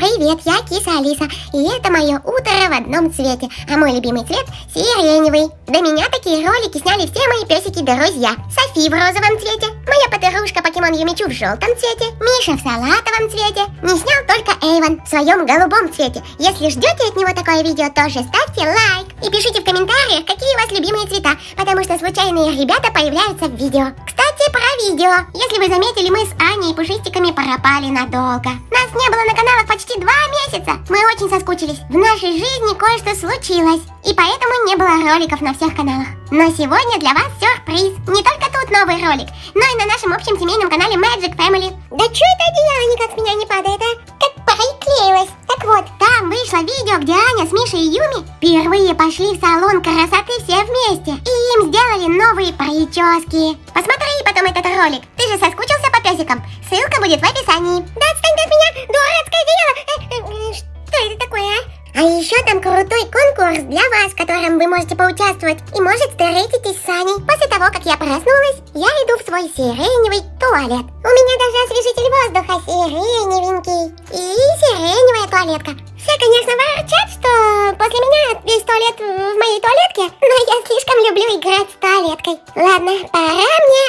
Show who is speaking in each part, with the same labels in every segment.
Speaker 1: Привет, я киса Алиса, и это мое утро в одном цвете, а мой любимый цвет сиреневый. До меня такие ролики сняли все мои песики-друзья. Софи в розовом цвете, моя подружка Покемон Юмичу в желтом цвете, Миша в салатовом цвете. Не снял только Эйвен в своем голубом цвете. Если ждете от него такое видео, тоже ставьте лайк. И пишите в комментариях, какие у вас любимые цвета, потому что случайные ребята появляются в видео. Кстати, про видео. Если вы заметили, мы с Аней и Пушистиками пропали надолго. Нас не было на каналах почти 2 месяца. Мы очень соскучились. В нашей жизни кое-что случилось, и поэтому не было роликов на всех каналах. Но сегодня для вас сюрприз. Не только тут новый ролик, но и на нашем общем семейном канале Magic Family. Да что это одеяло никак с меня не падает, а? Как приклеилось. Так вот, там вышло видео, где Аня с Мишей и Юми впервые пошли в салон красоты все вместе. И им сделали новые прически. Посмотри потом этот ролик. Ты же соскучился по песикам? Ссылка будет в описании. Да отстань от меня, дурацкое одеяло. Что это такое, а? А еще там крутой конкурс для вас, в котором вы можете поучаствовать. И может встретитесь с Аней. После того, как я проснулась, я иду в свой сиреневый туалет. У меня даже освежитель воздуха сиреневенький. И сиреневая туалетка. Все, конечно, ворчат, что после меня весь туалет в моей туалетке, но я слишком люблю играть с туалеткой. Ладно, пора мне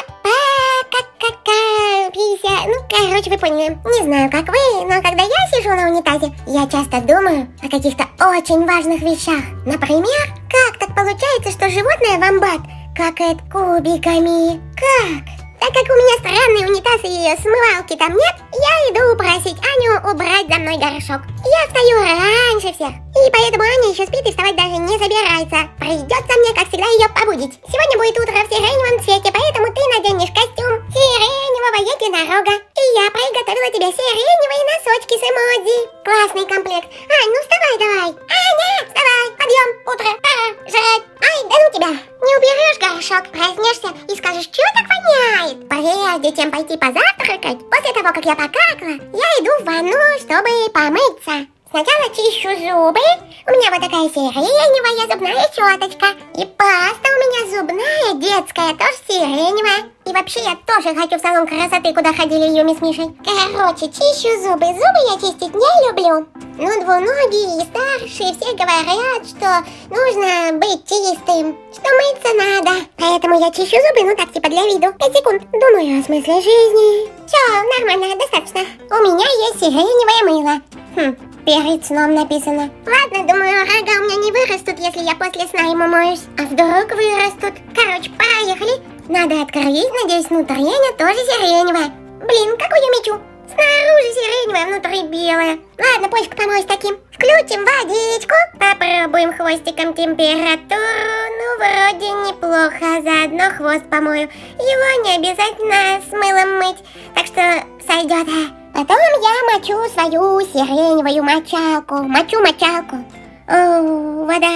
Speaker 1: короче, вы поняли. Не знаю, как вы, но когда я сижу на унитазе, я часто думаю о каких-то очень важных вещах. Например, как так получается, что животное вомбат какает кубиками? Как? Так как у меня странный унитаз и смывалки там нет, я иду просить Аню убрать за мной горшок. Я встаю раньше всех, и поэтому Аня еще спит и вставать даже не собирается. Придется мне, как всегда, ее побудить. Сегодня будет утро в сиреневом цвете, поэтому ты наденешь костюм сиреневого единорога. И я приготовила тебе сиреневые носочки с эмодзи. Классный комплект. Ань, ну вставай давай. Аня, вставай, подъем, утро, пора жрать. Ай, да ну тебя. Не уберешь горшок, проснешься и скажешь, что так воняет. Прежде чем пойти позавтракать, после того, как я покакала, я иду в ванну, чтобы помыться. Сначала чищу зубы. У меня вот такая сиреневая зубная щеточка. И паста у меня зубная, детская, тоже сиреневая. И вообще я тоже хочу в салон красоты, куда ходили Юми с Мишей. Короче, чищу зубы. Зубы я чистить не люблю. Но двуногие и старшие все говорят, что нужно быть чистым, что мыться надо. Поэтому я чищу зубы, ну так типа для виду. 5 секунд. Думаю о смысле жизни. Все, нормально, достаточно. У меня есть сиреневое мыло. Перед сном написано. Ладно, думаю, рога у меня не вырастут, если я после сна им умоюсь. А вдруг вырастут? Короче, поехали. Надо открыть, надеюсь, внутри она тоже сиреневая. Блин, как у Юмичу. Снаружи сиреневая, внутри белая. Ладно, пофиг, помоюсь таким. Включим водичку. Попробуем хвостиком температуру. Ну, вроде неплохо. Заодно хвост помою. Его не обязательно с мылом мыть. Так что сойдет. Потом я мочу свою сиреневую мочалку. Мочалку. О, вода.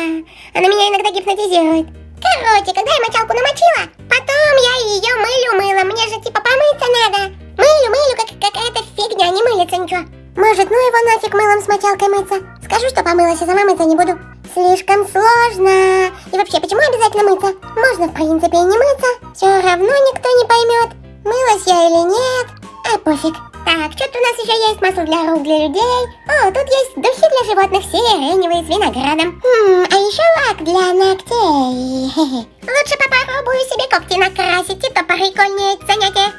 Speaker 1: Она меня иногда гипнотизирует. Короче, когда я мочалку намочила, потом я ее мылю мылом. Мне же типа помыться надо. Мылю, как какая-то фигня, не мылится ничего. Может, ну его нафиг мылом с мочалкой мыться. Скажу, что помылась, а сама мыться не буду. Слишком сложно. И вообще, почему обязательно мыться? Можно, в принципе, и не мыться. Все равно никто не поймет, мылась я или нет. А пофиг. Так, что-то у нас еще есть масло для рук для людей. О, тут есть духи для животных сиреневые с виноградом. А еще лак для ногтей. Лучше попробую себе когти накрасить, это прикольнее занятие.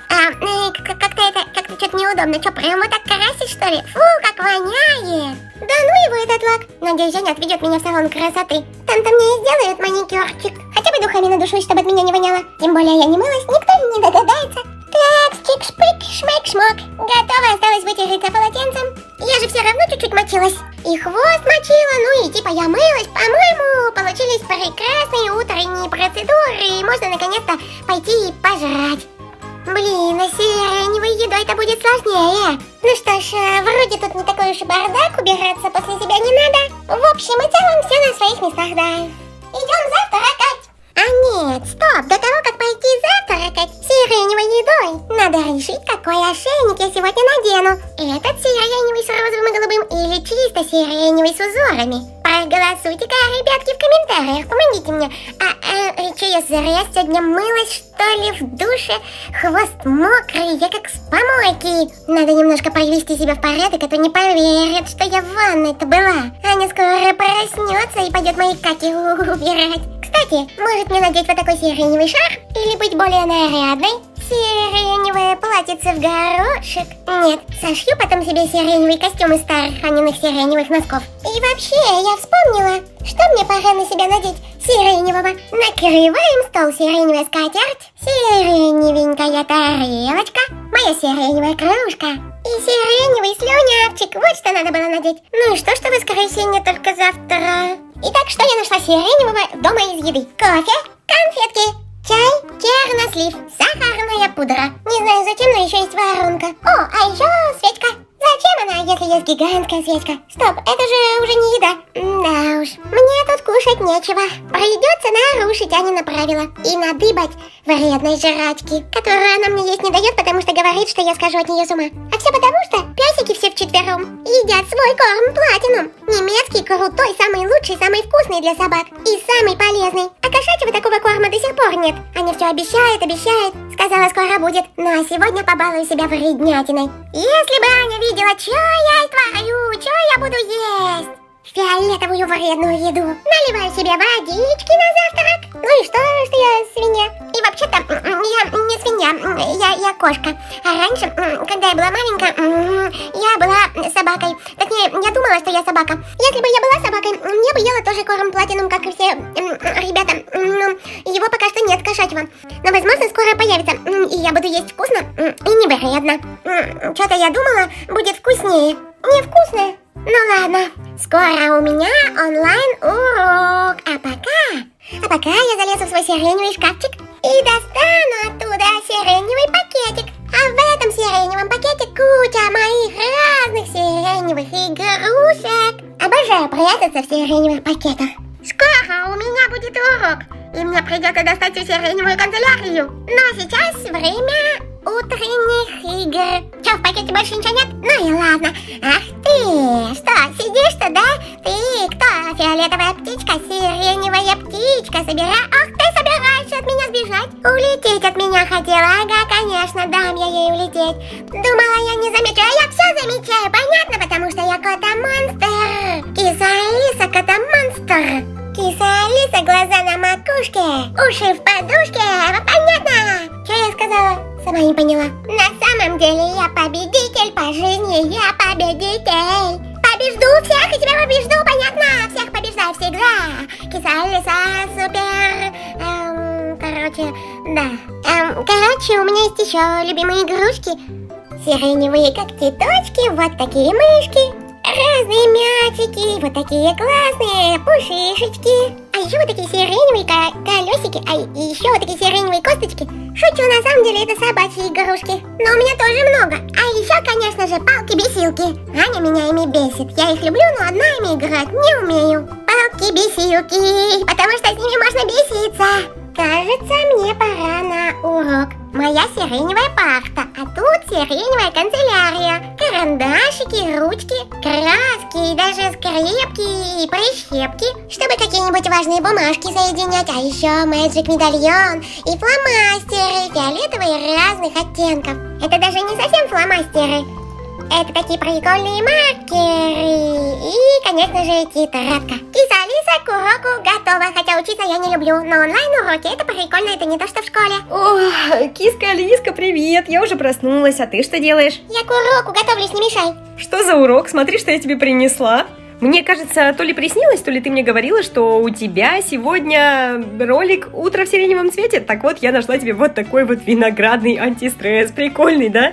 Speaker 1: Как-то что-то неудобно. Что, прям вот так красить, что ли? Фу, как воняет. Да ну его этот лак. Надеюсь, Женя отведет меня в салон красоты. Там-то мне и сделают маникюрчик. Хотя бы духами надушусь, чтобы от меня не воняло. Тем более я не мылась, никто не догадается. Так, чик-шпик, шмэк-шмок. Готово, осталось вытереться полотенцем. Я же все равно чуть-чуть мочилась. И хвост мочила, ну и типа я мылась. По-моему, получились прекрасные утренние процедуры. И можно наконец-то пойти и пожрать. Блин, а сиреневой едой-то будет сложнее. Ну что ж, вроде тут не такой уж и бардак, убираться после себя не надо. В общем и целом все на своих местах, да. Идем завтракать. А нет, стоп, до того, как пойти завтракать сиреневой едой, надо решить, какой ошейник я сегодня надену. Этот сиреневый с розовым и голубым или чисто сиреневый с узорами. Про голосуйте-ка, ребятки, в комментариях, помогите мне. Че я зря сегодня мылась, что ли, в душе? Хвост мокрый, я как с помойки. Надо немножко привести себя в порядок, а то не поверят, что я в ванной-то была. Аня скоро проснется и пойдет мои каки убирать. Кстати, может мне надеть вот такой сиреневый шар? Или быть более нарядной? Сиреневое платьице в горошек? Нет, сошью потом себе сиреневый костюм из старых Аниных сиреневых носков. И вообще, я вспомнила, что мне пора на себя надеть сиреневого. Накрываем стол, сиреневая скатерть, сиреневенькая тарелочка, моя сиреневая кружка и сиреневый слюнявчик. Вот что надо было надеть. Ну и что в воскресенье только завтра? Итак, что я нашла сиреневого дома из еды? Кофе, конфетки, чай, чернослив, сахарная пудра. Не знаю зачем, но еще есть воронка. О, а еще свечка. Зачем она, если есть гигантская свечка? Стоп, это же уже не еда. Да уж, мне тут кушать нечего. Придется нарушить Анины правила и надыбать вредной жрачки, которую она мне есть не дает, потому что говорит, что я скажу от нее с ума. А все потому, что песики все вчетвером едят свой корм платинум. Немецкий, крутой, самый лучший, самый вкусный для собак и самый полезный. А кошачьего такого корма до сих пор нет. Аня все обещает. Сказала, скоро будет. Ну а сегодня побалую себя вреднятиной. Если бы Аня видела, что я творю, что я буду есть. Фиолетовую вредную еду. Наливаю себе водички на завтрак. Ну и что я свинья? И вообще-то я не свинья, я кошка. А раньше, когда я была маленькая, я была собакой. Точнее, я думала, что я собака. Если бы я была собакой, я бы ела тоже корм платинум, как и все ребята. Но его пока что нет, кошачьего. Но, возможно, скоро появится. И я буду есть вкусно и не вредно. Что-то я думала, будет вкуснее. Невкусное. Ну ладно, скоро у меня онлайн-урок. А пока я залезу в свой сиреневый шкафчик и достану оттуда сиреневый пакетик. А в этом сиреневом пакете куча моих разных сиреневых игрушек. Обожаю прятаться в сиреневых пакетах. Скоро у меня будет урок, и мне придется достать всю сиреневую канцелярию. Но сейчас время утренних игр. Че, в пакете больше ничего нет? Ну и ладно. Ах ты, что, сидишь-то, да? Ты кто? Фиолетовая птичка, сиреневая птичка. Ах ты собираешься от меня сбежать? Улететь от меня хотела? Ага, конечно, дам я ей улететь. Думала, я не замечаю, а я все замечаю, понятно? Потому что я кота-монстр. Киса-Алиса, кота-монстр. Киса-Алиса, глаза на макушке, уши в подушке. Понятно? Что я сказала? Сама не поняла. На самом деле я победитель по жизни, я победитель. Побежду всех и тебя побежду, понятно? Всех побеждаю всегда. Киса-Алиса, супер. Короче, у меня есть еще любимые игрушки. Сиреневые как цветочки, вот такие мышки. Разные мячики, вот такие классные пушишечки. А еще вот такие сиреневые колесики, а еще вот такие сиреневые косточки. Шучу, на самом деле это собачьи игрушки. Но у меня тоже много. А еще, конечно же, палки-бесилки. Аня меня ими бесит. Я их люблю, но одна ими играть не умею. Палки-бесилки, потому что с ними можно беситься. Кажется, мне пора на урок. Моя сиреневая парта, а тут сиреневая канцелярия. Карандашики, ручки, краски, и даже скрепки и прищепки, чтобы какие-нибудь важные бумажки соединять. А еще мэджик медальон и фломастеры фиолетовые разных оттенков. Это даже не совсем фломастеры. Это такие прикольные маркеры. И, конечно же, тетрадка. Киса-Алиса к уроку готова. Хотя учиться я не люблю, но онлайн-уроки это прикольно, это не то, что в школе.
Speaker 2: О, киска-Алиска, привет. Я уже проснулась, а ты что делаешь?
Speaker 1: Я к уроку готовлюсь, не мешай.
Speaker 2: Что за урок? Смотри, что я тебе принесла. Мне кажется, то ли приснилось, то ли ты мне говорила, что у тебя сегодня ролик «Утро в сиреневом цвете». Так вот, я нашла тебе вот такой вот виноградный антистресс. Прикольный, да?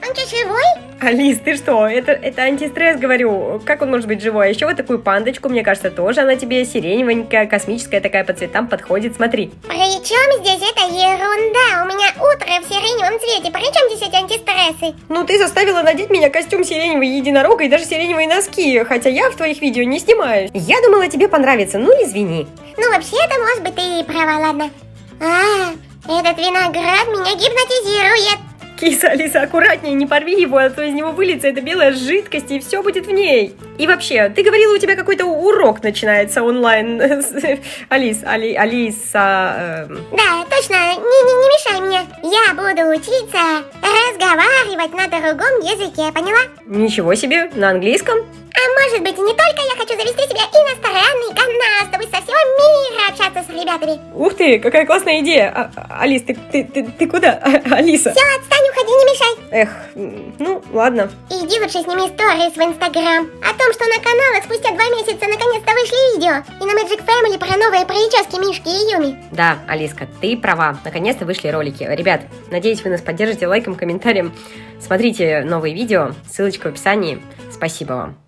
Speaker 1: Он что, живой?
Speaker 2: Алис, ты что? Это антистресс, говорю. Как он может быть живой? А еще вот такую пандочку, мне кажется, тоже она тебе сиреневенькая, космическая такая, по цветам подходит. Смотри.
Speaker 1: Причем здесь это ерунда? У меня утро в сиреневом цвете. Причем здесь эти антистрессы?
Speaker 2: Ну, ты заставила надеть меня костюм сиреневого единорога и даже сиреневые носки, хотя я в твоих видео не снимаюсь. Я думала, тебе понравится, ну извини.
Speaker 1: Ну, вообще-то, может быть, ты и права, ладно. Этот виноград меня гипнотизирует.
Speaker 2: Киса, Алиса, аккуратнее, не порви его, а то из него выльется эта белая жидкость, и все будет в ней. И вообще, ты говорила, у тебя какой-то урок начинается онлайн. Алиса...
Speaker 1: Да, точно, не мешай мне. Я буду учиться разговаривать на другом языке, поняла?
Speaker 2: Ничего себе, на английском?
Speaker 1: А может быть, и не только я хочу завести себе иностранный канал, чтобы со всего мира общаться с ребятами.
Speaker 2: Ух ты, какая классная идея. Алис, ты куда? Алиса.
Speaker 1: Все, отстань, уходи, не мешай.
Speaker 2: Эх, ну, ладно.
Speaker 1: Иди лучше сними сторис в Инстаграм о том, что на каналах спустя 2 месяца наконец-то вышли видео. И на Magic Family про новые прически Мишки и Юми.
Speaker 2: Да, Алиска, ты права. Наконец-то вышли ролики. Ребят, надеюсь, вы нас поддержите лайком, комментарием. Смотрите новые видео, ссылочка в описании. Спасибо вам.